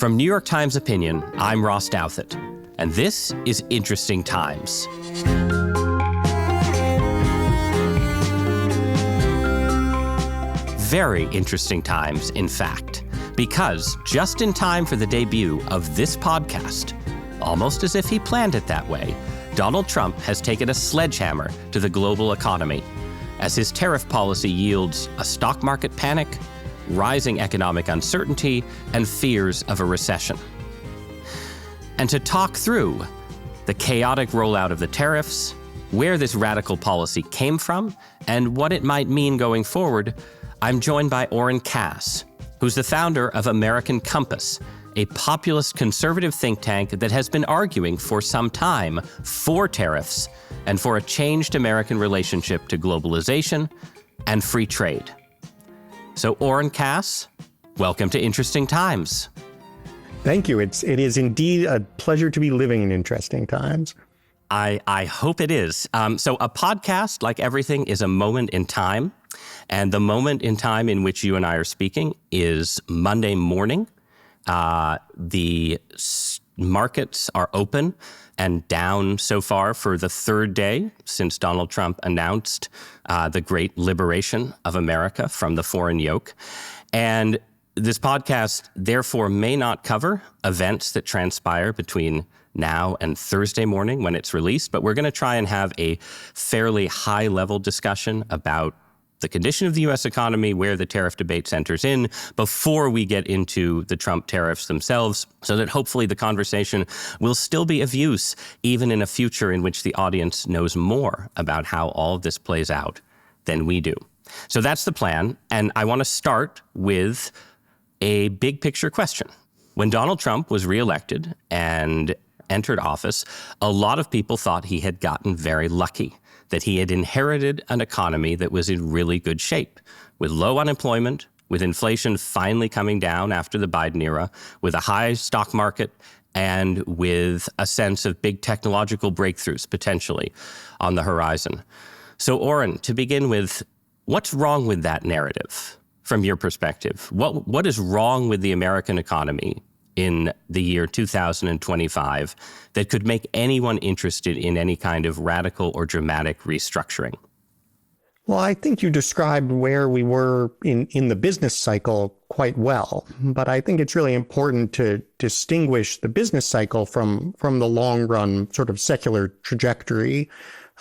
From New York Times Opinion, I'm Ross Douthat, and this is Interesting Times. Very interesting times, in fact, because just in time for the debut of this podcast, almost as if he planned it that way, Donald Trump has taken a sledgehammer to the global economy as his tariff policy yields a stock market panic, rising economic uncertainty, and fears of a recession. And to talk through the chaotic rollout of the tariffs, where this radical policy came from, and what it might mean going forward, I'm joined by Oren Cass, who's the founder of American Compass, a populist conservative think tank that has been arguing for some time for tariffs and for a changed American relationship to globalization and free trade. So Oren Cass, welcome to Interesting Times. Thank you. It is indeed a pleasure to be living in interesting times. I hope it is. So a podcast, like everything, is a moment in time. And the moment in time in which you and I are speaking is Monday morning. The markets are open and down so far for the third day since Donald Trump announced the great liberation of America from the foreign yoke. And this podcast, therefore, may not cover events that transpire between now and Thursday morning when it's released, but we're going to try and have a fairly high-level discussion about the condition of the U.S. economy, where the tariff debate centers in, before we get into the Trump tariffs themselves, so that hopefully the conversation will still be of use, even in a future in which the audience knows more about how all of this plays out than we do. So that's the plan, and I want to start with a big picture question. When Donald Trump was reelected and entered office, a lot of people thought he had gotten very lucky, that he had inherited an economy that was in really good shape, with low unemployment, with inflation finally coming down after the Biden era, with a high stock market, and with a sense of big technological breakthroughs potentially on the horizon. So, Oren, to begin with, what's wrong with that narrative from your perspective? What is wrong with the American economy in the year 2025 that could make anyone interested in any kind of radical or dramatic restructuring? Well, I think you described where we were in the business cycle quite well, but I think it's really important to distinguish the business cycle from the long run sort of secular trajectory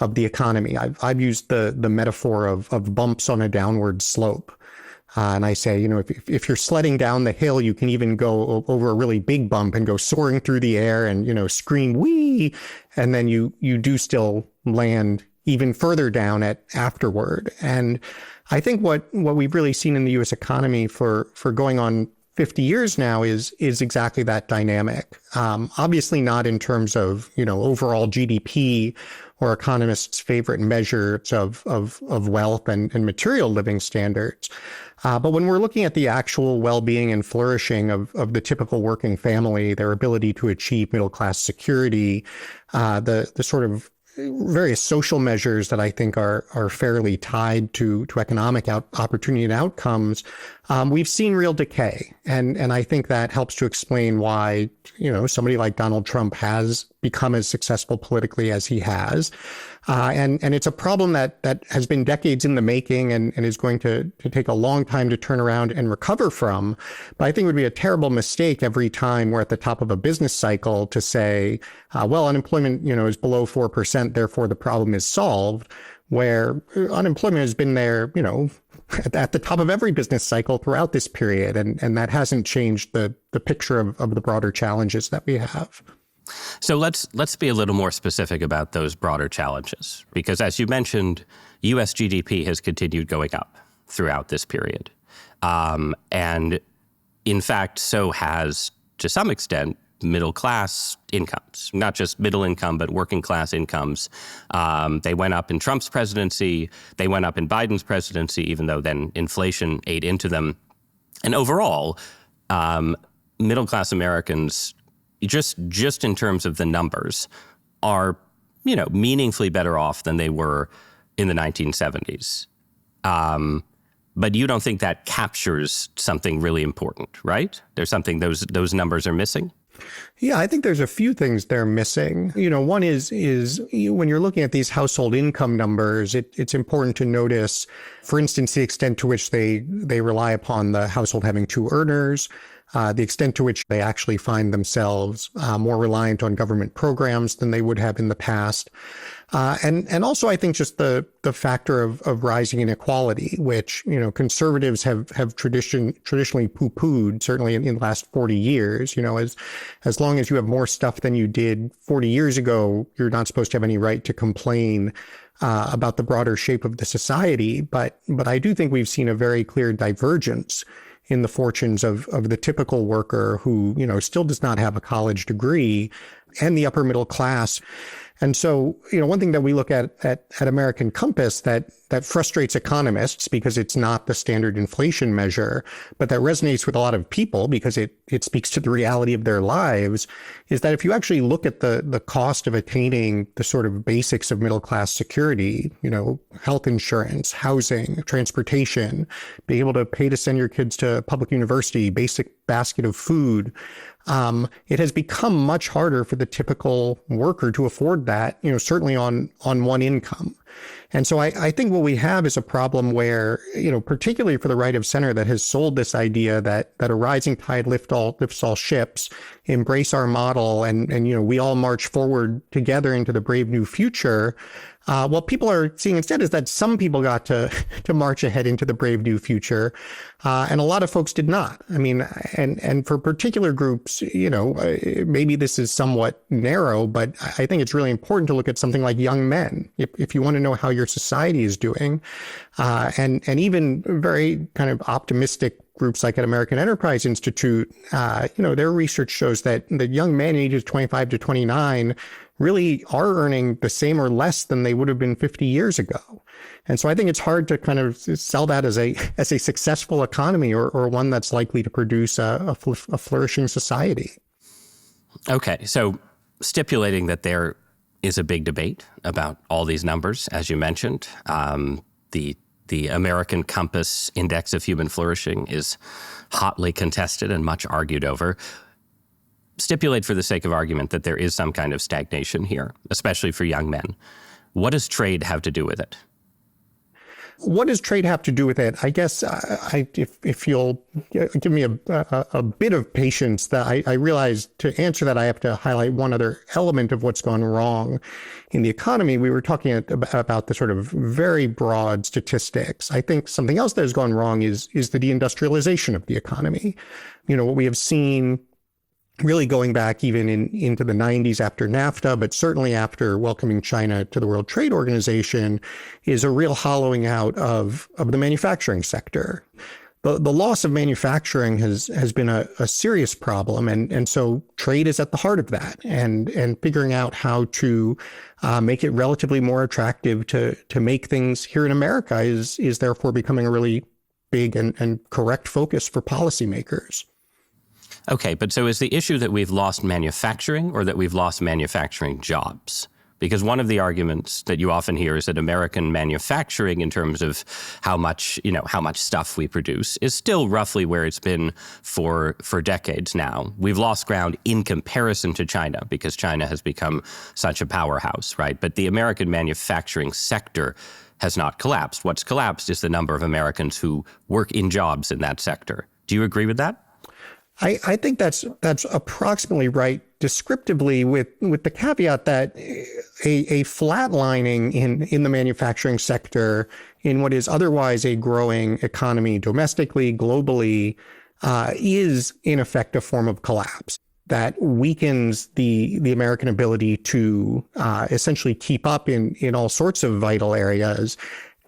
of the economy. I've used the metaphor of bumps on a downward slope. And I say, if you're sledding down the hill, you can even go over a really big bump and go soaring through the air and, scream, wee, and then you do still land even further down afterward. And I think what we've really seen in the U.S. economy for going on 50 years now is exactly that dynamic. Obviously not in terms of, overall GDP or economists' favorite measures of wealth and material living standards. But when we're looking at the actual well-being and flourishing of the typical working family, their ability to achieve middle-class security, the sort of various social measures that I think are fairly tied to economic opportunity and outcomes, we've seen real decay. And I think that helps to explain why, somebody like Donald Trump has become as successful politically as he has. And it's a problem that has been decades in the making and is going to take a long time to turn around and recover from. But I think it would be a terrible mistake every time we're at the top of a business cycle to say, well, unemployment, is below 4%, therefore the problem is solved, where unemployment has been there, at the top of every business cycle throughout this period. And that hasn't changed the picture of the broader challenges that we have. So let's be a little more specific about those broader challenges, because as you mentioned, U.S. GDP has continued going up throughout this period. And in fact, so has, to some extent, middle class incomes, not just middle income, but working class incomes. They went up in Trump's presidency. They went up in Biden's presidency, even though then inflation ate into them. And overall, middle class Americans, just in terms of the numbers, are, meaningfully better off than they were in the 1970s. But you don't think that captures something really important, right? There's something those numbers are missing? Yeah, I think there's a few things they're missing. One is when you're looking at these household income numbers, it's important to notice, for instance, the extent to which they rely upon the household having two earners, the extent to which they actually find themselves more reliant on government programs than they would have in the past. And also, I think just the factor of rising inequality, which, conservatives have traditionally poo-pooed, certainly in the last 40 years. As long as you have more stuff than you did 40 years ago, you're not supposed to have any right to complain about the broader shape of the society. But I do think we've seen a very clear divergence in the fortunes of the typical worker who, still does not have a college degree, and the upper middle class. And so, one thing that we look at American Compass that frustrates economists because it's not the standard inflation measure, but that resonates with a lot of people because it speaks to the reality of their lives, is that if you actually look at the cost of attaining the sort of basics of middle class security, health insurance, housing, transportation, being able to pay to send your kids to public university, basic basket of food, it has become much harder for the typical worker to afford that, certainly on one income. And so I think what we have is a problem where, particularly for the right of center that has sold this idea that a rising tide lifts all ships, embrace our model, and we all march forward together into the brave new future. What people are seeing instead is that some people got to march ahead into the brave new future, and a lot of folks did not. I mean, and for particular groups, maybe this is somewhat narrow, but I think it's really important to look at something like young men. If you want to know how your society is doing, and even very kind of optimistic groups like at American Enterprise Institute, their research shows that young men ages 25 to 29 really are earning the same or less than they would have been 50 years ago. And so I think it's hard to kind of sell that as a successful economy or one that's likely to produce a flourishing society. Okay, so stipulating that there is a big debate about all these numbers, as you mentioned, the American Compass Index of Human Flourishing is hotly contested and much argued over. Stipulate for the sake of argument that there is some kind of stagnation here, especially for young men. What does trade have to do with it? What does trade have to do with it? I guess if you'll give me a bit of patience, that I realize to answer that I have to highlight one other element of what's gone wrong in the economy. We were talking about the sort of very broad statistics. I think something else that has gone wrong is the deindustrialization of the economy. What we have seen really going back even into the 90s after NAFTA, but certainly after welcoming China to the World Trade Organization, is a real hollowing out of the manufacturing sector. The loss of manufacturing has been a serious problem, and so trade is at the heart of that, and figuring out how to make it relatively more attractive to make things here in America is therefore becoming a really big and correct focus for policymakers. Okay, but so is the issue that we've lost manufacturing or that we've lost manufacturing jobs? Because one of the arguments that you often hear is that American manufacturing, in terms of how much stuff we produce, is still roughly where it's been for decades now. We've lost ground in comparison to China because China has become such a powerhouse, right? But the American manufacturing sector has not collapsed. What's collapsed is the number of Americans who work in jobs in that sector. Do you agree with that? I think that's approximately right descriptively, with the caveat that a flatlining in the manufacturing sector in what is otherwise a growing economy domestically, globally, is in effect a form of collapse that weakens the American ability to essentially keep up in all sorts of vital areas.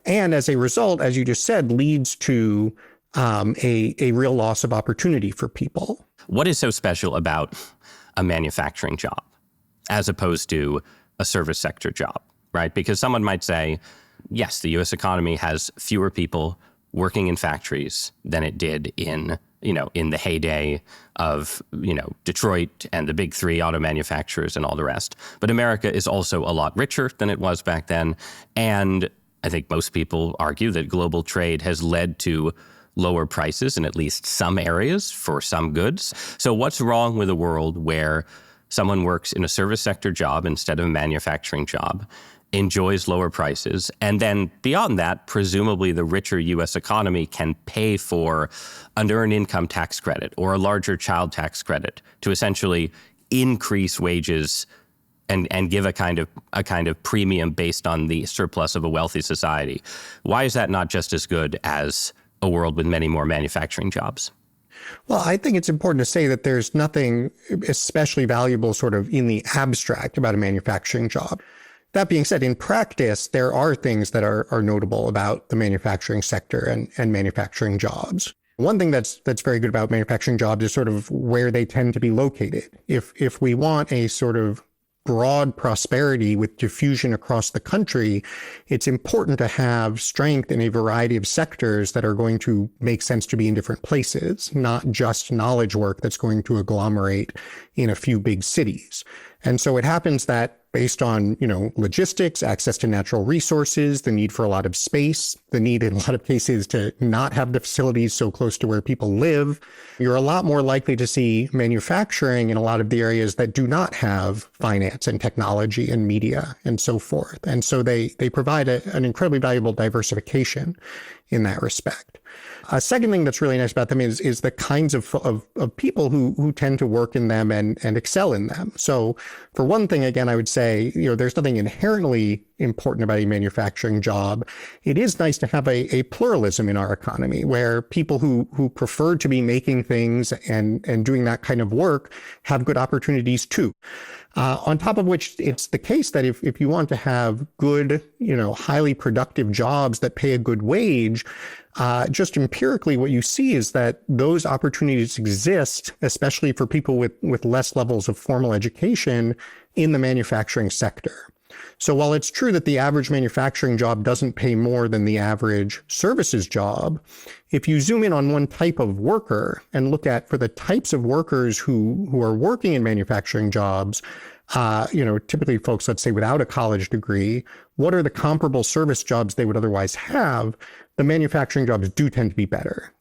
And as a result, as you just said, leads to a real loss of opportunity for people. What is so special about a manufacturing job as opposed to a service sector job, right? Because someone might say, yes, the U.S. economy has fewer people working in factories than it did in the heyday of, Detroit and the big three auto manufacturers and all the rest. But America is also a lot richer than it was back then. And I think most people argue that global trade has led to lower prices in at least some areas for some goods. So what's wrong with a world where someone works in a service sector job instead of a manufacturing job, enjoys lower prices, and then beyond that, presumably the richer U.S. economy can pay for an earned income tax credit or a larger child tax credit to essentially increase wages and give a kind of premium based on the surplus of a wealthy society? Why is that not just as good as a world with many more manufacturing jobs? Well, I think it's important to say that there's nothing especially valuable sort of in the abstract about a manufacturing job. That being said, in practice, there are things that are notable about the manufacturing sector and manufacturing jobs. One thing that's very good about manufacturing jobs is sort of where they tend to be located. If we want a sort of broad prosperity with diffusion across the country, it's important to have strength in a variety of sectors that are going to make sense to be in different places, not just knowledge work that's going to agglomerate in a few big cities. And so it happens that based on, logistics, access to natural resources, the need for a lot of space, the need in a lot of cases to not have the facilities so close to where people live, you're a lot more likely to see manufacturing in a lot of the areas that do not have finance and technology and media and so forth. And so they provide an incredibly valuable diversification in that respect. A second thing that's really nice about them is the kinds of people who tend to work in them and excel in them. So for one thing, again, I would say, there's nothing inherently important about a manufacturing job. It is nice to have a pluralism in our economy where people who prefer to be making things and doing that kind of work have good opportunities too. On top of which, it's the case that if you want to have good, highly productive jobs that pay a good wage, just empirically, what you see is that those opportunities exist, especially for people with less levels of formal education in the manufacturing sector. So while it's true that the average manufacturing job doesn't pay more than the average services job, if you zoom in on one type of worker and look at for the types of workers who are working in manufacturing jobs, typically folks, let's say, without a college degree, what are the comparable service jobs they would otherwise have? The manufacturing jobs do tend to be better.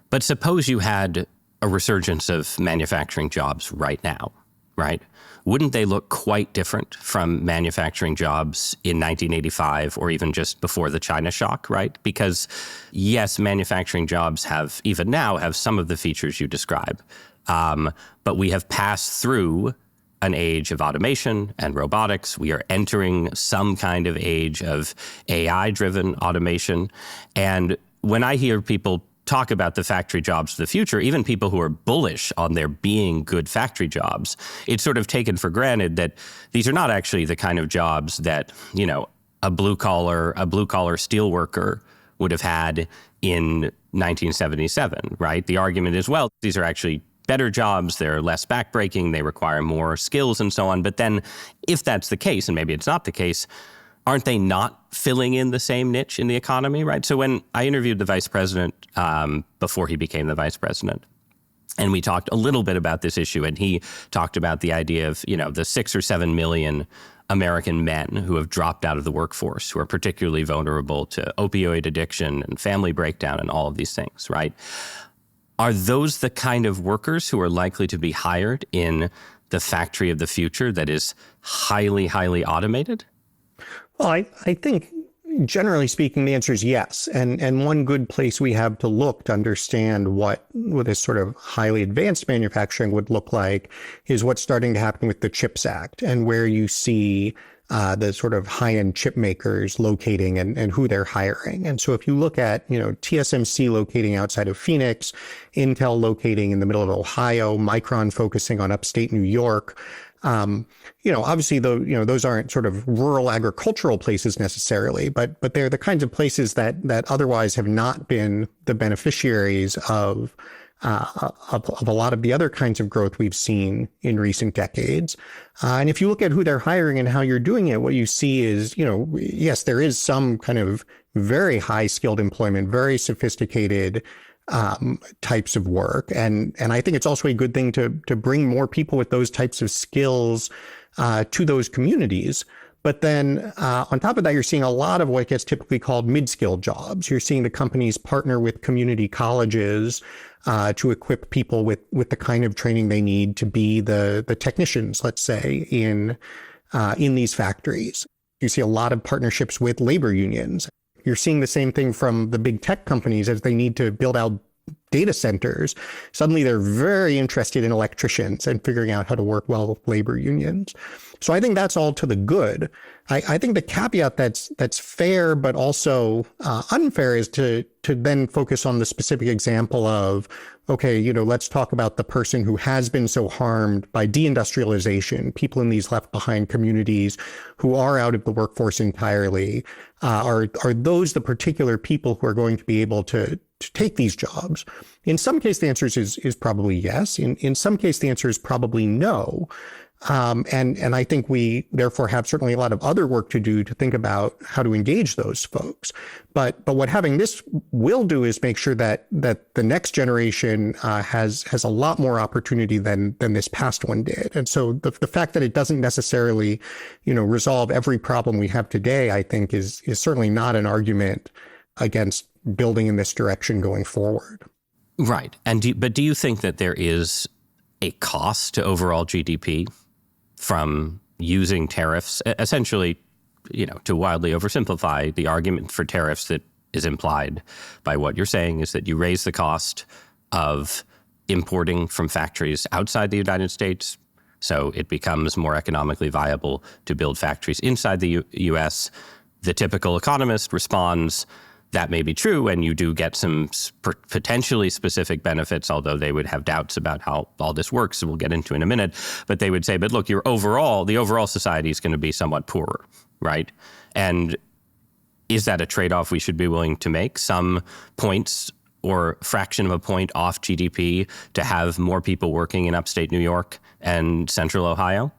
But suppose you had a resurgence of manufacturing jobs right now, right? Wouldn't they look quite different from manufacturing jobs in 1985 or even just before the China shock, right? Because yes, manufacturing jobs even now have some of the features you describe, but we have passed through an age of automation and robotics. We are entering some kind of age of AI-driven automation. And when I hear people talk about the factory jobs of the future, even people who are bullish on there being good factory jobs, it's sort of taken for granted that these are not actually the kind of jobs that, a blue collar steel worker would have had in 1977, right? The argument is, well, these are actually better jobs, they're less backbreaking, they require more skills and so on. But then if that's the case, and maybe it's not the case, aren't they not filling in the same niche in the economy, right? So when I interviewed the vice president before he became the vice president, and we talked a little bit about this issue, and he talked about the idea of, the 6 or 7 million American men who have dropped out of the workforce, who are particularly vulnerable to opioid addiction and family breakdown and all of these things, right? Are those the kind of workers who are likely to be hired in the factory of the future that is highly, highly automated? Well, I think generally speaking, the answer is yes. And one good place we have to look to understand what this sort of highly advanced manufacturing would look like is what's starting to happen with the CHIPS Act and where you see the sort of high-end chip makers locating and who they're hiring. And so if you look at, TSMC locating outside of Phoenix, Intel locating in the middle of Ohio, Micron focusing on upstate New York, obviously, those aren't sort of rural agricultural places necessarily, but they're the kinds of places that otherwise have not been the beneficiaries of a lot of the other kinds of growth we've seen in recent decades. And if you look at who they're hiring and how you're doing it, what you see is, yes, there is some kind of very high skilled employment, very sophisticated types of work. And I think it's also a good thing to bring more people with those types of skills to those communities. But then on top of that, you're seeing a lot of what gets typically called mid-skilled jobs. You're seeing the companies partner with community colleges to equip people with the kind of training they need to be the technicians, let's say, in these factories. You see a lot of partnerships with labor unions. You're seeing the same thing from the big tech companies as they need to build out data centers. Suddenly they're very interested in electricians and figuring out how to work well with labor unions. So I think that's all to the good. I think the caveat that's fair but also unfair is to then focus on the specific example of, okay, let's talk about the person who has been so harmed by deindustrialization, people in these left behind communities who are out of the workforce entirely. Are those the particular people who are going to be able to take these jobs? In some case, the answer is probably yes. In some case, the answer is probably no. And I think we therefore have certainly a lot of other work to do to think about how to engage those folks. But what having this will do is make sure that the next generation has a lot more opportunity than this past one did. And so the fact that it doesn't necessarily, resolve every problem we have today, I think is certainly not an argument against building in this direction going forward. Right. But do you think that there is a cost to overall GDP from using tariffs, essentially, to wildly oversimplify the argument for tariffs that is implied by what you're saying is that you raise the cost of importing from factories outside the United States, so it becomes more economically viable to build factories inside the U.S. The typical economist responds, that may be true, and you do get some potentially specific benefits, although they would have doubts about how all this works, we'll get into in a minute. But they would say, but look, the overall society is going to be somewhat poorer, right? And is that a trade-off we should be willing to make? Some points or fraction of a point off GDP to have more people working in upstate New York and central Ohio?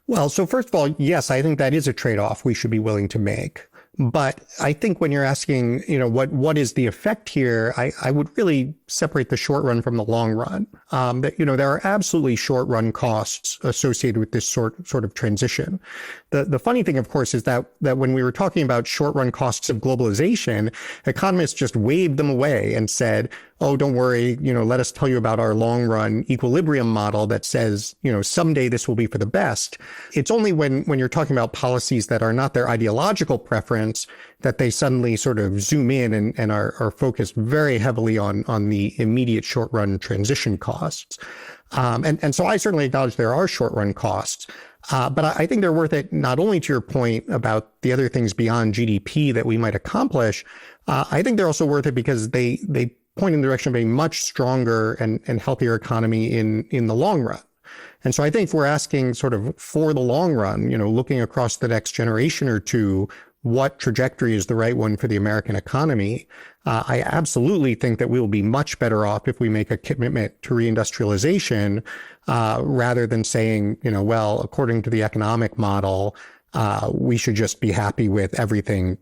Well, so first of all, yes, I think that is a trade-off we should be willing to make. But I think when you're asking, what is the effect here, I would really separate the short run from the long run. There are absolutely short run costs associated with this sort of transition. The funny thing, of course, is that when we were talking about short run costs of globalization, economists just waved them away and said, oh, don't worry, let us tell you about our long run equilibrium model that says, someday this will be for the best. It's only when you're talking about policies that are not their ideological preference that they suddenly sort of zoom in and are focused very heavily on the immediate short run transition costs. And so I certainly acknowledge there are short run costs. But I think they're worth it not only to your point about the other things beyond GDP that we might accomplish. I think they're also worth it because they point in the direction of a much stronger and healthier economy in the long run. And so I think if we're asking sort of for the long run, looking across the next generation or two, what trajectory is the right one for the American economy, I absolutely think that we will be much better off if we make a commitment to reindustrialization rather than saying, well, according to the economic model, we should just be happy with everything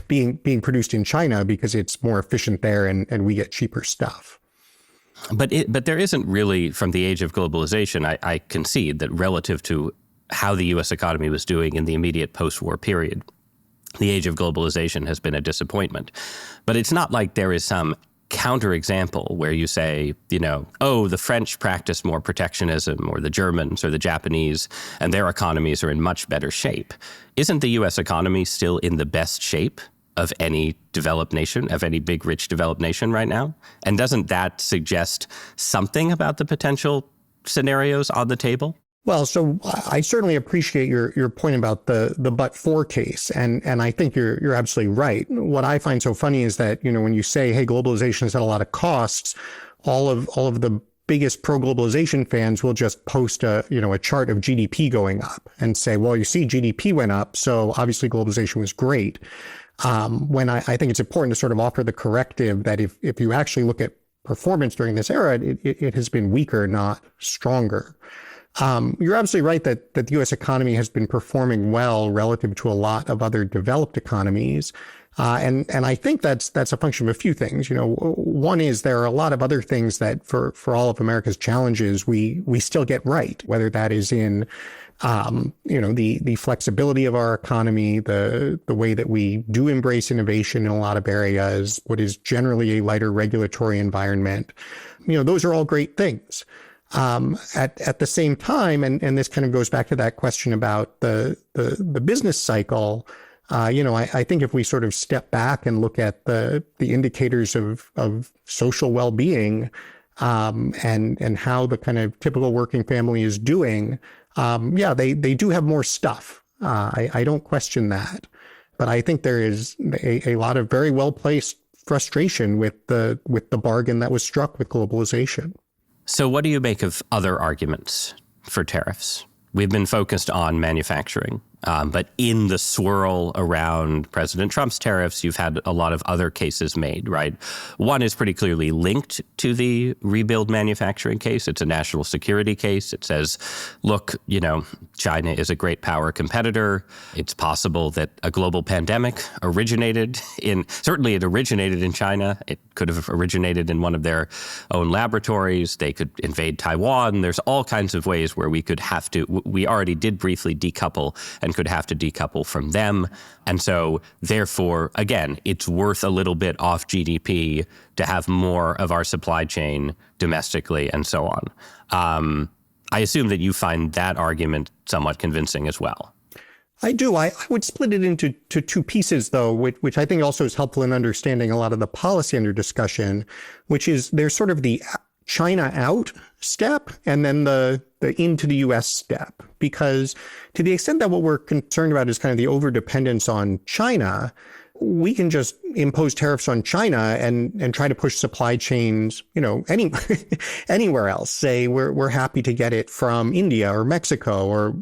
being produced in China because it's more efficient there and we get cheaper stuff. But there isn't really, from the age of globalization, I concede that relative to how the U.S. economy was doing in the immediate post-war period, the age of globalization has been a disappointment. But it's not like there is some counterexample where you say, the French practice more protectionism, or the Germans or the Japanese, and their economies are in much better shape. Isn't the U.S. economy still in the best shape of any developed nation, of any big, rich developed nation right now? And doesn't that suggest something about the potential scenarios on the table? Well, so I certainly appreciate your point about the but-for case, and I think you're absolutely right. What I find so funny is that, when you say, hey, globalization has had a lot of costs, all of the biggest pro-globalization fans will just post a chart of GDP going up and say, well, you see, GDP went up, so obviously globalization was great. When I think it's important to sort of offer the corrective that if you actually look at performance during this era, it has been weaker, not stronger. You're absolutely right that the U.S. economy has been performing well relative to a lot of other developed economies. And I think that's a function of a few things. One is there are a lot of other things that for all of America's challenges, we still get right, whether that is in The flexibility of our economy, the way that we do embrace innovation in a lot of areas, what is generally a lighter regulatory environment, those are all great things. At the same time, and this kind of goes back to that question about the business cycle. I think if we sort of step back and look at the indicators of social well-being, and how the kind of typical working family is doing, they do have more stuff. I don't question that, but I think there is a lot of very well-placed frustration with the bargain that was struck with globalization. So what do you make of other arguments for tariffs? We've been focused on manufacturing, but in the swirl around President Trump's tariffs, you've had a lot of other cases made, right? One is pretty clearly linked to the rebuild manufacturing case. It's a national security case. It says, look, China is a great power competitor. It's possible that a global pandemic certainly it originated in China. It could have originated in one of their own laboratories. They could invade Taiwan. There's all kinds of ways where we already did briefly decouple and could have to decouple from them. And so therefore, again, it's worth a little bit off GDP to have more of our supply chain domestically and so on. I assume that you find that argument somewhat convincing as well. I do. I would split it into two pieces, though, which I think also is helpful in understanding a lot of the policy under discussion, which is there's sort of the China out step and then the into the U.S. step. Because to the extent that what we're concerned about is kind of the overdependence on China, we can just impose tariffs on China and try to push supply chains, anywhere else. Say we're happy to get it from India or Mexico or,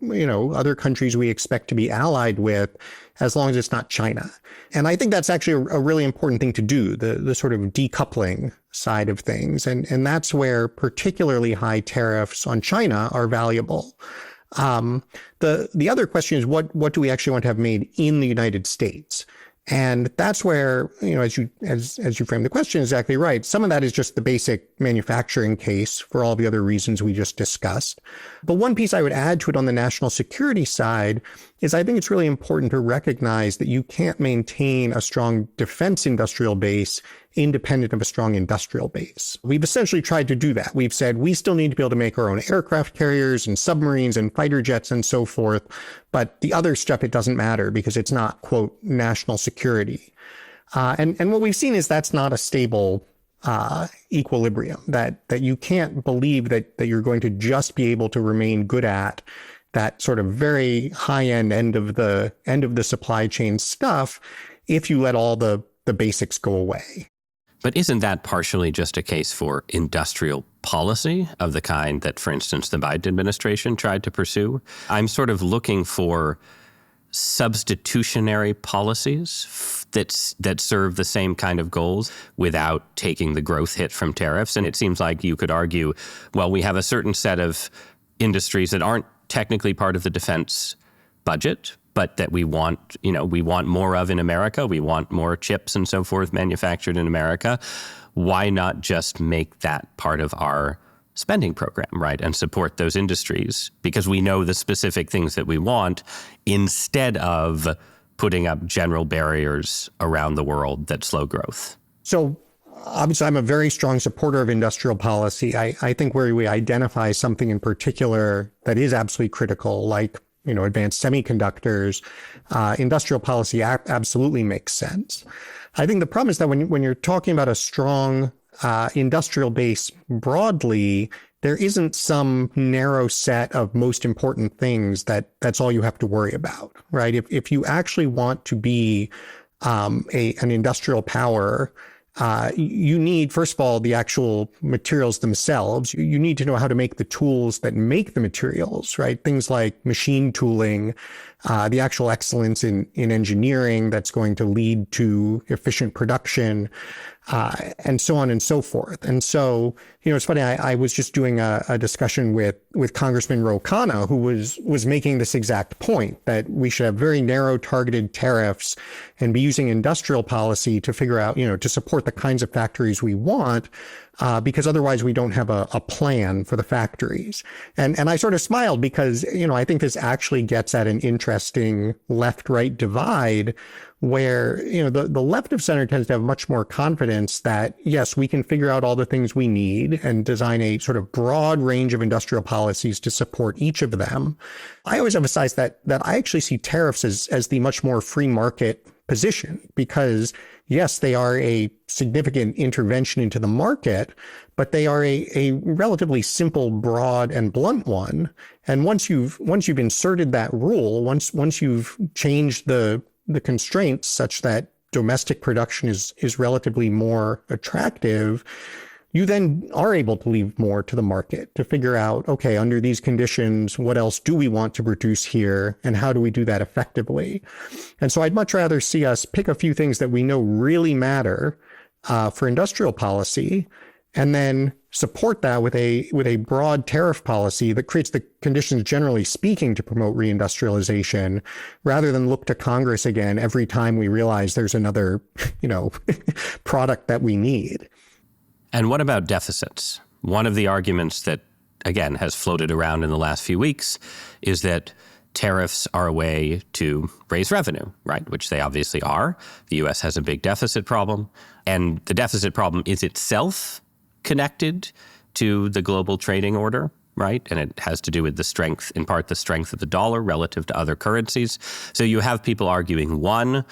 other countries we expect to be allied with, as long as it's not China. And I think that's actually a really important thing to do, the sort of decoupling side of things. And that's where particularly high tariffs on China are valuable. The other question is what do we actually want to have made in the United States? And that's where, as you frame the question, exactly right. Some of that is just the basic manufacturing case for all the other reasons we just discussed. But one piece I would add to it on the national security side is I think it's really important to recognize that you can't maintain a strong defense industrial base independent of a strong industrial base. We've essentially tried to do that. We've said we still need to be able to make our own aircraft carriers and submarines and fighter jets and so forth. But the other stuff, it doesn't matter because it's not, quote, national security. And what we've seen is that's not a stable equilibrium, that you can't believe that you're going to just be able to remain good at that sort of very high-end end of the supply chain stuff if you let all the basics go away. But isn't that partially just a case for industrial policy of the kind that, for instance, the Biden administration tried to pursue? I'm sort of looking for substitutionary policies that serve the same kind of goals without taking the growth hit from tariffs. And it seems like you could argue, well, we have a certain set of industries that aren't technically part of the defense budget, but that we want more of in America. We want more chips and so forth manufactured in America. Why not just make that part of our spending program, right? And support those industries because we know the specific things that we want instead of putting up general barriers around the world that slow growth. So obviously, I'm a very strong supporter of industrial policy. I think where we identify something in particular that is absolutely critical, like advanced semiconductors, industrial policy absolutely makes sense. I think the problem is that when you're talking about a strong industrial base broadly, there isn't some narrow set of most important things that's all you have to worry about, right? If you actually want to be an industrial power, you need, first of all, the actual materials themselves. You need to know how to make the tools that make the materials, right? Things like machine tooling, the actual excellence in engineering that's going to lead to efficient production, and so on and so forth. And so, it's funny, I was just doing a discussion with Congressman Ro Khanna, who was making this exact point, that we should have very narrow targeted tariffs and be using industrial policy to figure out, to support the kinds of factories we want. because otherwise we don't have a plan for the factories. And I sort of smiled because, I think this actually gets at an interesting left-right divide where, the left of center tends to have much more confidence that, yes, we can figure out all the things we need and design a sort of broad range of industrial policies to support each of them. I always emphasize that I actually see tariffs as the much more free market position because, yes, they are a significant intervention into the market, but they are a relatively simple, broad, and blunt one. And once you've inserted that rule, once you've changed the constraints such that domestic production is relatively more attractive, you then are able to leave more to the market to figure out, okay, under these conditions, what else do we want to produce here and how do we do that effectively? And so I'd much rather see us pick a few things that we know really matter for industrial policy and then support that with a broad tariff policy that creates the conditions, generally speaking, to promote reindustrialization, rather than look to Congress again every time we realize there's another, product that we need. And what about deficits? One of the arguments that, again, has floated around in the last few weeks is that tariffs are a way to raise revenue, right? Which they obviously are. The U.S. has a big deficit problem. And the deficit problem is itself connected to the global trading order, right? And it has to do with the strength of the dollar relative to other currencies. So you have people arguing, one,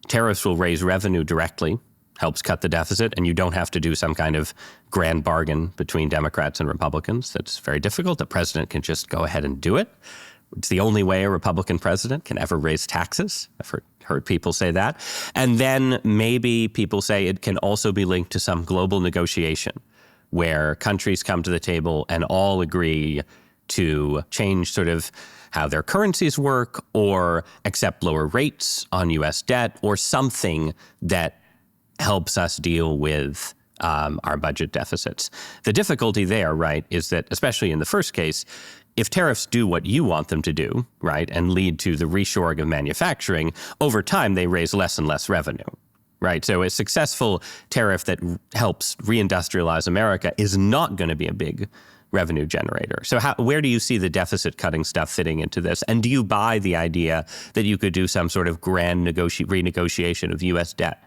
tariffs will raise revenue directly, helps cut the deficit, and you don't have to do some kind of grand bargain between Democrats and Republicans. That's very difficult. The president can just go ahead and do it. It's the only way a Republican president can ever raise taxes. I've heard people say that. And then maybe people say it can also be linked to some global negotiation where countries come to the table and all agree to change sort of how their currencies work or accept lower rates on U.S. debt or something that helps us deal with our budget deficits. The difficulty there, right, is that, especially in the first case, if tariffs do what you want them to do, right, and lead to the reshoring of manufacturing, over time they raise less and less revenue, right? So a successful tariff that helps reindustrialize America is not going to be a big revenue generator. So where do you see the deficit cutting stuff fitting into this? And do you buy the idea that you could do some sort of grand renegotiation of U.S. debt?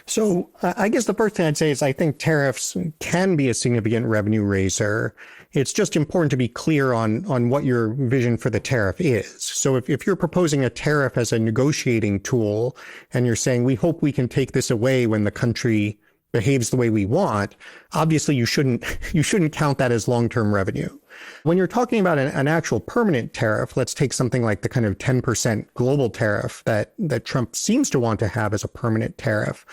So I guess the first thing I'd say is I think tariffs can be a significant revenue raiser. It's just important to be clear on what your vision for the tariff is. So if you're proposing a tariff as a negotiating tool and you're saying, we hope we can take this away when the country behaves the way we want, obviously you shouldn't count that as long-term revenue. When you're talking about an actual permanent tariff, let's take something like the kind of 10% global tariff that Trump seems to want to have as a permanent tariff.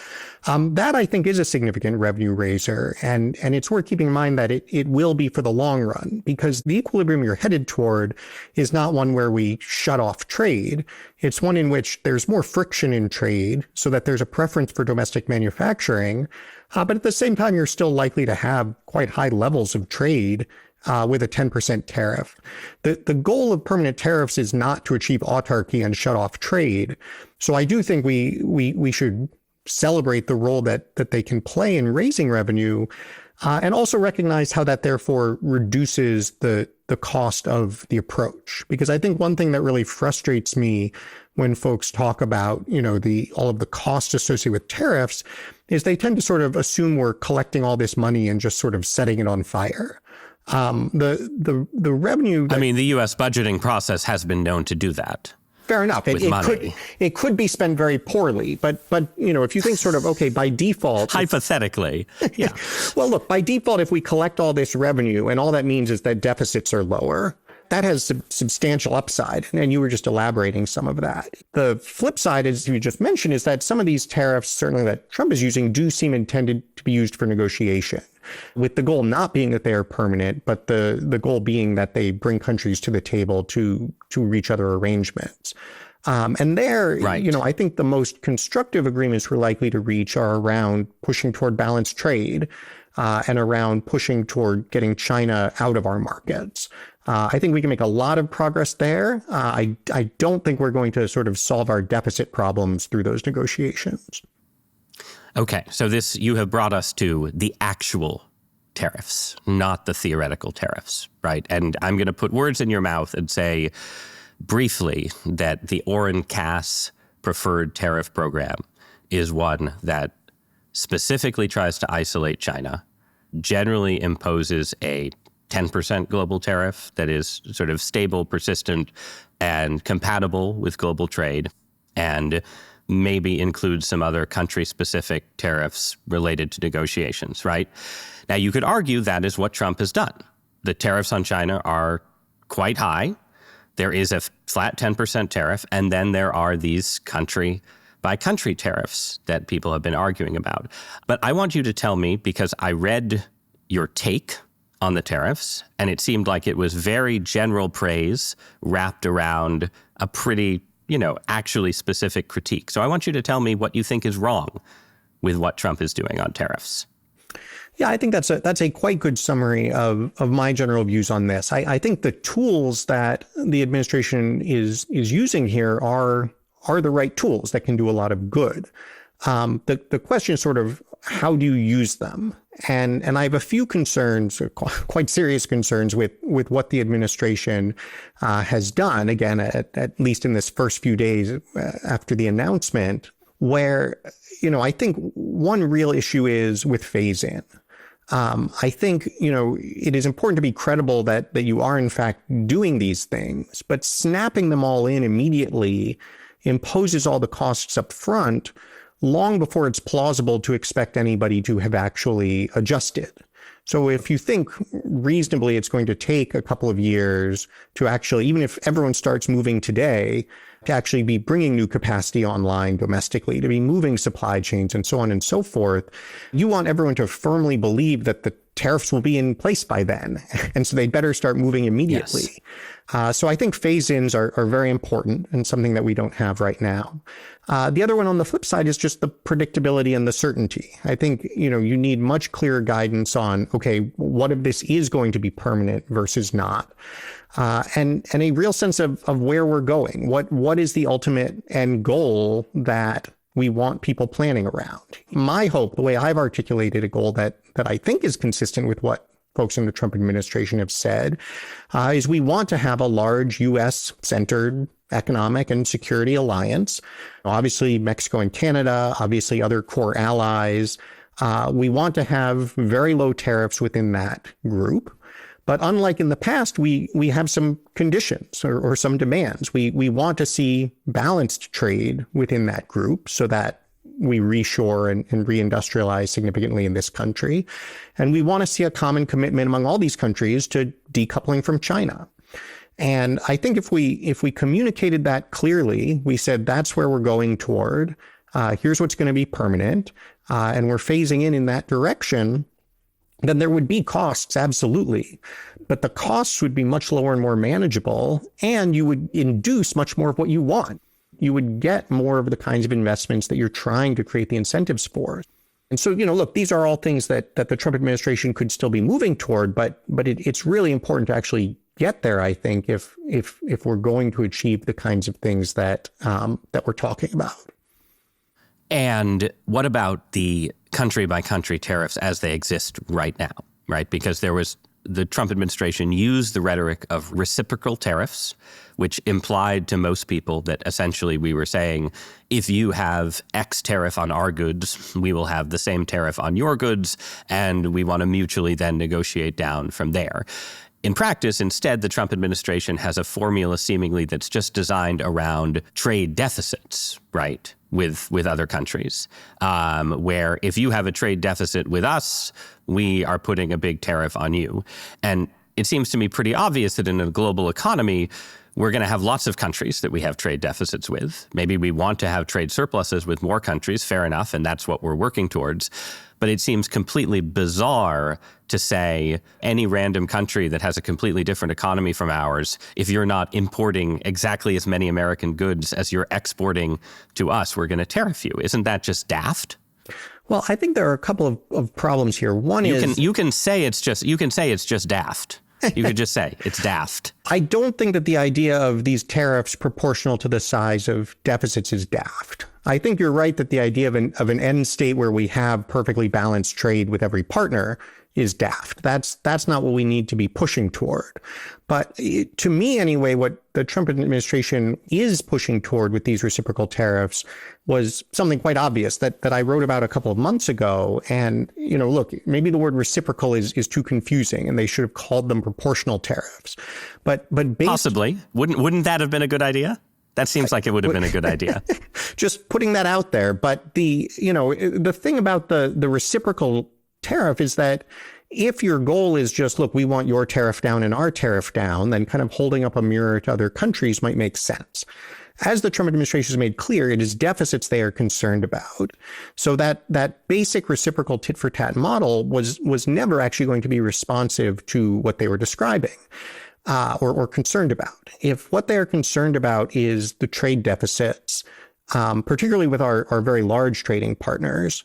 That I think is a significant revenue raiser. And it's worth keeping in mind that it will be for the long run, because the equilibrium you're headed toward is not one where we shut off trade. It's one in which there's more friction in trade so that there's a preference for domestic manufacturing. But at the same time, you're still likely to have quite high levels of trade with a 10% tariff. The goal of permanent tariffs is not to achieve autarky and shut off trade. So I do think we should celebrate the role that they can play in raising revenue, and also recognize how that therefore reduces the cost of the approach. Because I think one thing that really frustrates me when folks talk about, all of the costs associated with tariffs is they tend to sort of assume we're collecting all this money and just sort of setting it on fire. The revenue. I mean, the U.S. budgeting process has been known to do that. Fair enough. It could be spent very poorly, but if you think sort of, okay, by default, hypothetically, yeah. Well, look, by default, if we collect all this revenue and all that means is that deficits are lower, that has substantial upside. And you were just elaborating some of that. The flip side, as you just mentioned, is that some of these tariffs, certainly that Trump is using, do seem intended to be used for negotiation, with the goal not being that they are permanent, but the goal being that they bring countries to the table to reach other arrangements. And there, right. I think the most constructive agreements we're likely to reach are around pushing toward balanced trade and around pushing toward getting China out of our markets. I think we can make a lot of progress there. I don't think we're going to sort of solve our deficit problems through those negotiations. Okay, so you have brought us to the actual tariffs, not the theoretical tariffs, right? And I'm going to put words in your mouth and say briefly that the Oren Cass preferred tariff program is one that specifically tries to isolate China, generally imposes a 10% global tariff that is sort of stable, persistent, and compatible with global trade, and maybe includes some other country-specific tariffs related to negotiations, right? Now, you could argue that is what Trump has done. The tariffs on China are quite high. There is a flat 10% tariff, and then there are these country-by-country tariffs that people have been arguing about. But I want you to tell me, because I read your take on the tariffs, and it seemed like it was very general praise wrapped around a pretty, actually specific critique. So I want you to tell me what you think is wrong with what Trump is doing on tariffs. Yeah, I think that's a quite good summary of my general views on this. I think the tools that the administration is using here are the right tools that can do a lot of good. The question is sort of, how do you use them? And I have a few concerns, quite serious concerns with what the administration has done, again, at least in this first few days after the announcement, where, I think one real issue is with phase-in. I think, it is important to be credible that you are, in fact, doing these things, but snapping them all in immediately imposes all the costs up front long before it's plausible to expect anybody to have actually adjusted. So if you think reasonably it's going to take a couple of years to actually, even if everyone starts moving today, to actually be bringing new capacity online domestically, to be moving supply chains and so on and so forth, you want everyone to firmly believe that the tariffs will be in place by then. And so they'd better start moving immediately. Yes. So I think phase-ins are very important and something that we don't have right now. The other one on the flip side is just the predictability and the certainty. I think, you need much clearer guidance on, okay, what if this is going to be permanent versus not? And a real sense of where we're going. What is the ultimate end goal that we want people planning around? My hope, the way I've articulated a goal that I think is consistent with what folks in the Trump administration have said, is we want to have a large U.S.-centered economic and security alliance. Obviously, Mexico and Canada, obviously other core allies. We want to have very low tariffs within that group. But unlike in the past, we have some conditions or some demands. We want to see balanced trade within that group so that we reshore and reindustrialize significantly in this country. And we want to see a common commitment among all these countries to decoupling from China. And I think if we communicated that clearly, we said that's where we're going toward, here's what's going to be permanent, and we're phasing in that direction, then there would be costs, absolutely. But the costs would be much lower and more manageable, and you would induce much more of what you want. You would get more of the kinds of investments that you're trying to create the incentives for. And so, look, these are all things that the Trump administration could still be moving toward, but it's really important to actually get there, I think, if we're going to achieve the kinds of things that we're talking about. And what about the country-by-country tariffs as they exist right now, right? Because the Trump administration used the rhetoric of reciprocal tariffs, which implied to most people that essentially we were saying, if you have X tariff on our goods, we will have the same tariff on your goods, and we want to mutually then negotiate down from there. In practice, instead, the Trump administration has a formula seemingly that's just designed around trade deficits, right, with other countries, where if you have a trade deficit with us, we are putting a big tariff on you. And it seems to me pretty obvious that in a global economy, we're going to have lots of countries that we have trade deficits with. Maybe we want to have trade surpluses with more countries, fair enough, and that's what we're working towards. But it seems completely bizarre to say any random country that has a completely different economy from ours, if you're not importing exactly as many American goods as you're exporting to us, we're going to tariff you. Isn't that just daft? Well, I think there are a couple of problems here. One is you can say it's just daft. You could just say it's daft. I don't think that the idea of these tariffs proportional to the size of deficits is daft. I think you're right that the idea of an end state where we have perfectly balanced trade with every partner is daft. That's not what we need to be pushing toward. But to me, anyway, what the Trump administration is pushing toward with these reciprocal tariffs was something quite obvious that I wrote about a couple of months ago. And, look, maybe the word reciprocal is too confusing and they should have called them proportional tariffs. But possibly. Wouldn't that have been a good idea? That seems like it would have been a good idea. Just putting that out there. But the thing about the reciprocal tariff is that if your goal is just, look, we want your tariff down and our tariff down, then kind of holding up a mirror to other countries might make sense. As the Trump administration has made clear, it is deficits they are concerned about. So that basic reciprocal tit for tat model was never actually going to be responsive to what they were describing. Or concerned about. If what they're concerned about is the trade deficits, particularly with our very large trading partners,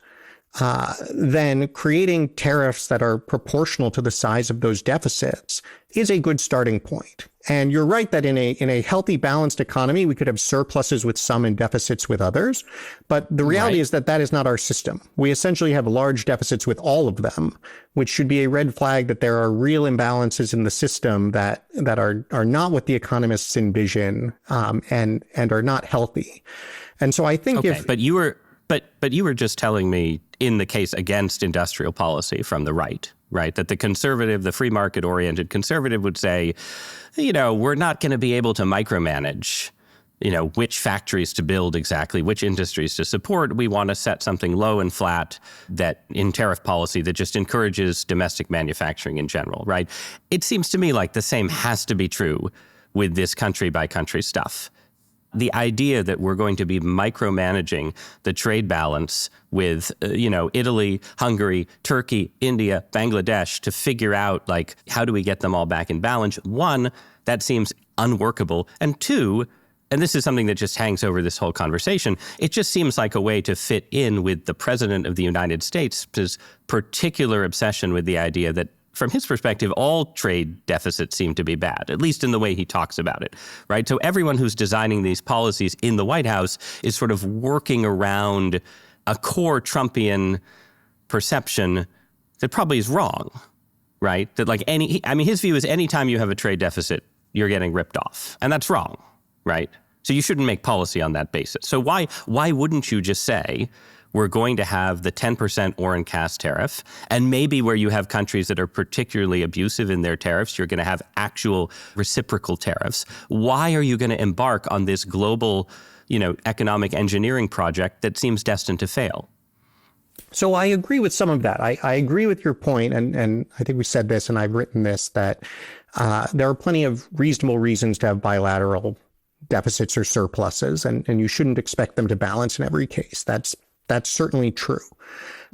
then creating tariffs that are proportional to the size of those deficits is a good starting point. And you're right that in a healthy, balanced economy, we could have surpluses with some and deficits with others. But the reality is that is not our system. We essentially have large deficits with all of them, which should be a red flag that there are real imbalances in the system that are not what the economists envision, and are not healthy. And so I think But you were just telling me in the case against industrial policy from the right, that the conservative, the free market oriented conservative would say, we're not going to be able to micromanage, which factories to build exactly, which industries to support. We want to set something low and flat that in tariff policy that just encourages domestic manufacturing in general, right? It seems to me like the same has to be true with this country by country stuff. The idea that we're going to be micromanaging the trade balance with, Italy, Hungary, Turkey, India, Bangladesh to figure out, how do we get them all back in balance? One, that seems unworkable. And two, and this is something that just hangs over this whole conversation, it just seems like a way to fit in with the president of the United States' particular obsession with the idea that, from his perspective, all trade deficits seem to be bad, at least in the way he talks about it, right? So everyone who's designing these policies in the White House is sort of working around a core Trumpian perception that probably is wrong, right? That his view is anytime you have a trade deficit, you're getting ripped off. And that's wrong, right? So you shouldn't make policy on that basis. So why wouldn't you just say, we're going to have the 10% Oren Cass tariff, and maybe where you have countries that are particularly abusive in their tariffs, you're going to have actual reciprocal tariffs. Why are you going to embark on this global, economic engineering project that seems destined to fail? So I agree with some of that. I agree with your point, and I think we said this, and I've written this, that there are plenty of reasonable reasons to have bilateral deficits or surpluses, and you shouldn't expect them to balance in every case. That's certainly true.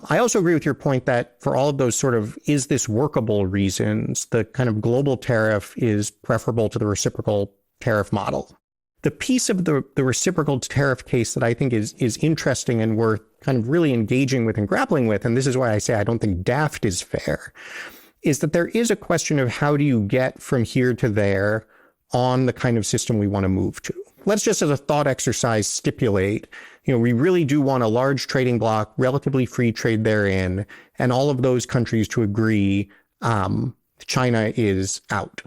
I also agree with your point that for all of those sort of, is this workable reasons, the kind of global tariff is preferable to the reciprocal tariff model. The piece of the reciprocal tariff case that I think is interesting and worth kind of really engaging with and grappling with, and this is why I say I don't think daft is fair, is that there is a question of how do you get from here to there on the kind of system we want to move to. Let's just, as a thought exercise, stipulate, we really do want a large trading bloc, relatively free trade therein, and all of those countries to agree China is out.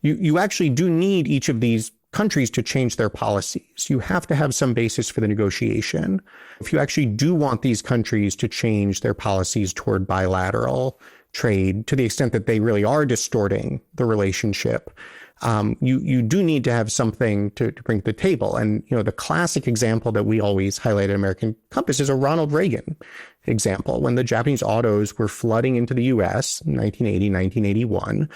You actually do need each of these countries to change their policies. You have to have some basis for the negotiation. If you actually do want these countries to change their policies toward bilateral trade to the extent that they really are distorting the relationship, you do need to have something to bring to the table. And, the classic example that we always highlight at American Compass is a Ronald Reagan example. When the Japanese autos were flooding into the U.S. in 1980, 1981,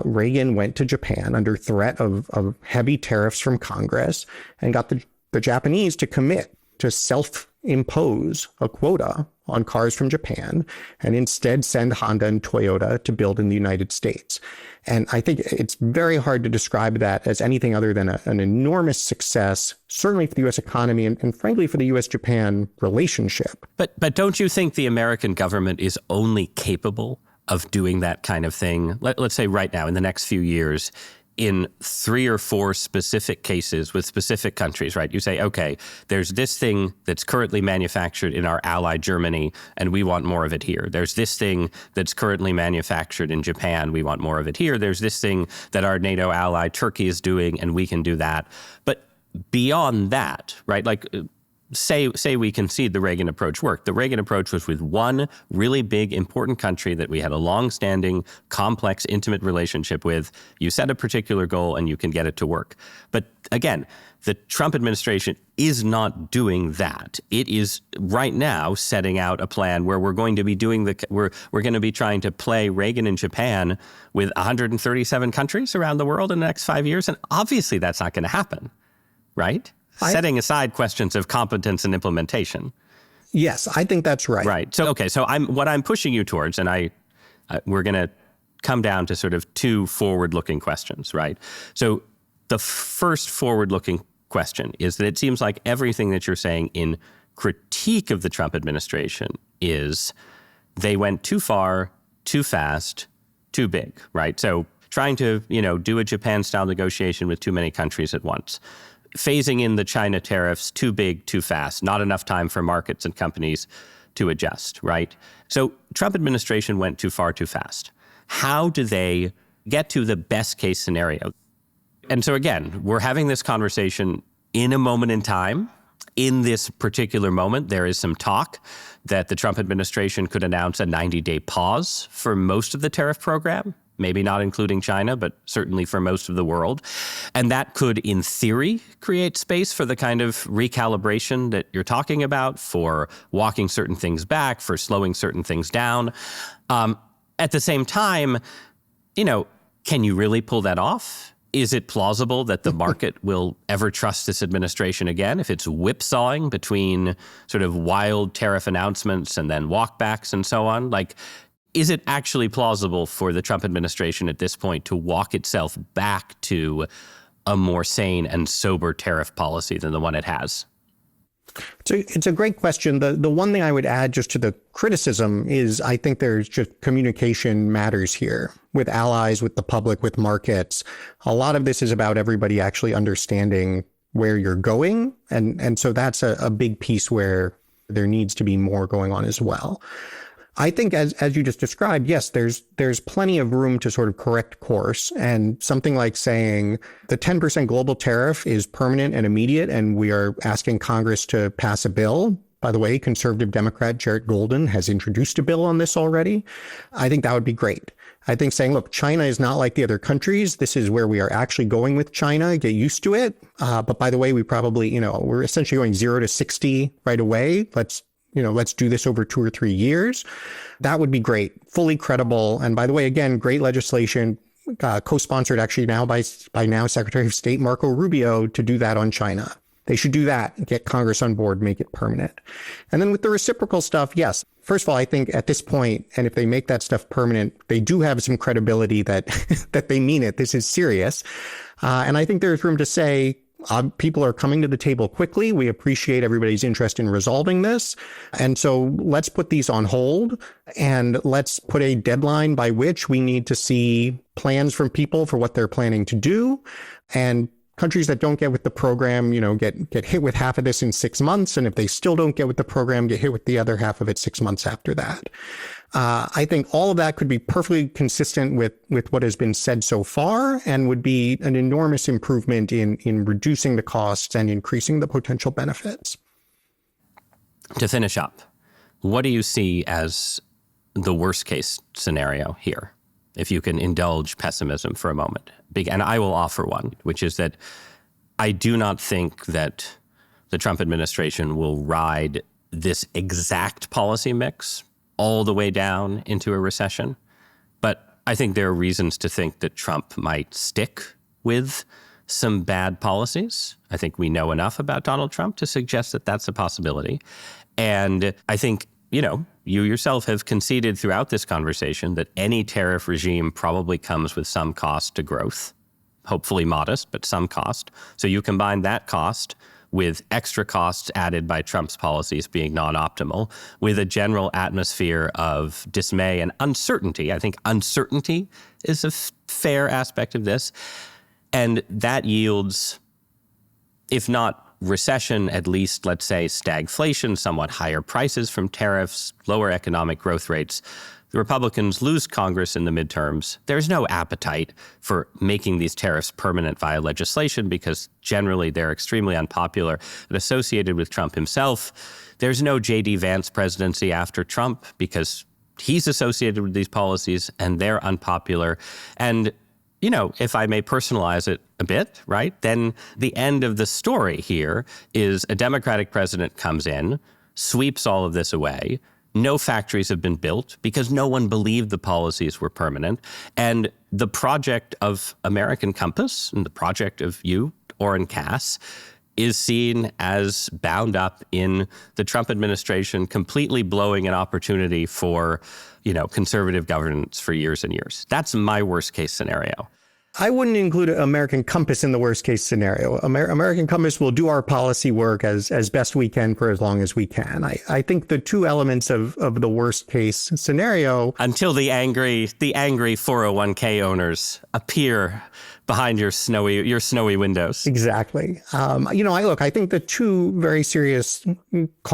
Reagan went to Japan under threat of heavy tariffs from Congress and got the Japanese to commit to self-impose a quota on cars from Japan and instead send Honda and Toyota to build in the United States. And I think it's very hard to describe that as anything other than an enormous success, certainly for the U.S. economy and frankly for the U.S.-Japan relationship. But don't you think the American government is only capable of doing that kind of thing? Let's say right now, in the next few years, in 3 or 4 specific cases with specific countries, right? You say, okay, there's this thing that's currently manufactured in our ally Germany, and we want more of it here. There's this thing that's currently manufactured in Japan, we want more of it here. There's this thing that our NATO ally Turkey is doing, and we can do that. But beyond that, right, like say we concede the Reagan approach worked. The Reagan approach was with one really big, important country that we had a long-standing, complex, intimate relationship with. You set a particular goal and you can get it to work. But again, the Trump administration is not doing that. It is right now setting out a plan where we're going to be doing we're going to be trying to play Reagan in Japan with 137 countries around the world in the next 5 years. And obviously that's not going to happen, right? Setting aside questions of competence and implementation. Yes, I think that's right. Right. So, okay. So what I'm pushing you towards, and we're going to come down to sort of 2 forward-looking questions, right? So the first forward-looking question is that it seems like everything that you're saying in critique of the Trump administration is they went too far, too fast, too big, right? So trying to, do a Japan-style negotiation with too many countries at once. Phasing in the China tariffs, too big, too fast, not enough time for markets and companies to adjust, right? So Trump administration went too far, too fast. How do they get to the best case scenario? And so again, we're having this conversation in a moment in time. In this particular moment, there is some talk that the Trump administration could announce a 90-day pause for most of the tariff program. Maybe not including China, but certainly for most of the world. And that could, in theory, create space for the kind of recalibration that you're talking about, for walking certain things back, for slowing certain things down. At the same time, can you really pull that off? Is it plausible that the market will ever trust this administration again if it's whipsawing between sort of wild tariff announcements and then walkbacks and so on? Is it actually plausible for the Trump administration at this point to walk itself back to a more sane and sober tariff policy than the one it has? So it's a great question. The one thing I would add just to the criticism is I think there's just communication matters here with allies, with the public, with markets. A lot of this is about everybody actually understanding where you're going. And so that's a big piece where there needs to be more going on as well. I think as you just described, yes, there's plenty of room to sort of correct course, and something like saying the 10% global tariff is permanent and immediate, and we are asking Congress to pass a bill. By the way, conservative Democrat Jarrett Golden has introduced a bill on this already. I think that would be great. I think saying, look, China is not like the other countries. This is where we are actually going with China. Get used to it. But by the way, we probably, we're essentially going 0 to 60 right away. Let's do this over 2 or 3 years. That would be great. Fully credible. And by the way, again, great legislation, co-sponsored actually now by now Secretary of State Marco Rubio to do that on China. They should do that, get Congress on board, make it permanent. And then with the reciprocal stuff, yes. First of all, I think at this point, and if they make that stuff permanent, they do have some credibility that that they mean it. This is serious. And I think there's room to say, people are coming to the table quickly. We appreciate everybody's interest in resolving this. And so let's put these on hold and let's put a deadline by which we need to see plans from people for what they're planning to do. And countries that don't get with the program, get hit with half of this in 6 months. And if they still don't get with the program, get hit with the other half of it 6 months after that. I think all of that could be perfectly consistent with what has been said so far and would be an enormous improvement in reducing the costs and increasing the potential benefits. To finish up, what do you see as the worst case scenario here? If you can indulge pessimism for a moment. And I will offer one, which is that I do not think that the Trump administration will ride this exact policy mix all the way down into a recession. But I think there are reasons to think that Trump might stick with some bad policies. I think we know enough about Donald Trump to suggest that that's a possibility. And I think, you yourself have conceded throughout this conversation that any tariff regime probably comes with some cost to growth, hopefully modest, but some cost. So you combine that cost with extra costs added by Trump's policies being non-optimal, with a general atmosphere of dismay and uncertainty. I think uncertainty is a fair aspect of this. And that yields, if not recession, at least, let's say, stagflation, somewhat higher prices from tariffs, lower economic growth rates. The Republicans lose Congress in the midterms. There's no appetite for making these tariffs permanent via legislation because generally they're extremely unpopular and associated with Trump himself. There's no J.D. Vance presidency after Trump because he's associated with these policies and they're unpopular. And, you know, if I may personalize it a bit, right, then the end of the story here is a Democratic president comes in, sweeps all of this away. No factories have been built because no one believed the policies were permanent. And the project of American Compass and the project of you, Oren Cass, is seen as bound up in the Trump administration completely blowing an opportunity for, you know, conservative governance for years and years. That's my worst case scenario. I wouldn't include American Compass in the worst case scenario. American Compass will do our policy work as best we can for as long as we can. I think the two elements of the worst case scenario, until the angry 401k owners appear behind your snowy windows. Exactly. I think the two very serious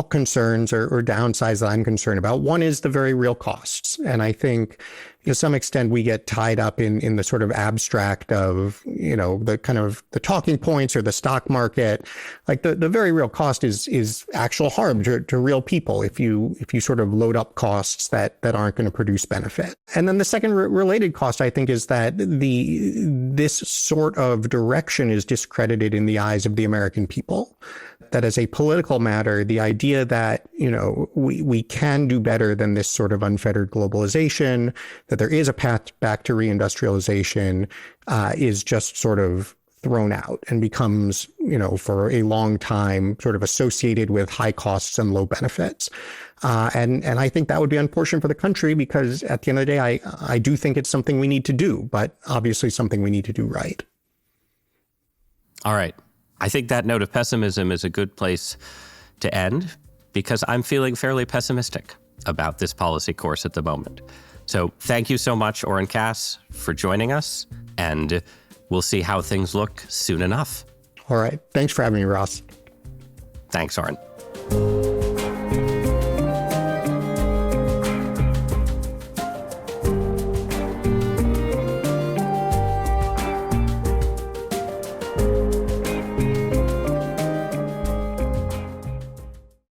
concerns or downsides that I'm concerned about, one is the very real costs. And I think to some extent we get tied up in the sort of abstract of, you know, the kind of the talking points or the stock market. Like the very real cost is actual harm to real people if you sort of load up costs that aren't going to produce benefit. And then the second related cost, I think, is that this sort of direction is discredited in the eyes of the American people. That as a political matter, the idea that, you know, we can do better than this sort of unfettered globalization, that there is a path back to reindustrialization, is just sort of thrown out and becomes, you know, for a long time sort of associated with high costs and low benefits. And I think that would be unfortunate for the country because at the end of the day, I do think it's something we need to do, but obviously something we need to do right. All right. I think that note of pessimism is a good place to end because I'm feeling fairly pessimistic about this policy course at the moment. So thank you so much, Oren Cass, for joining us, and we'll see how things look soon enough. All right. Thanks for having me, Ross. Thanks, Oren.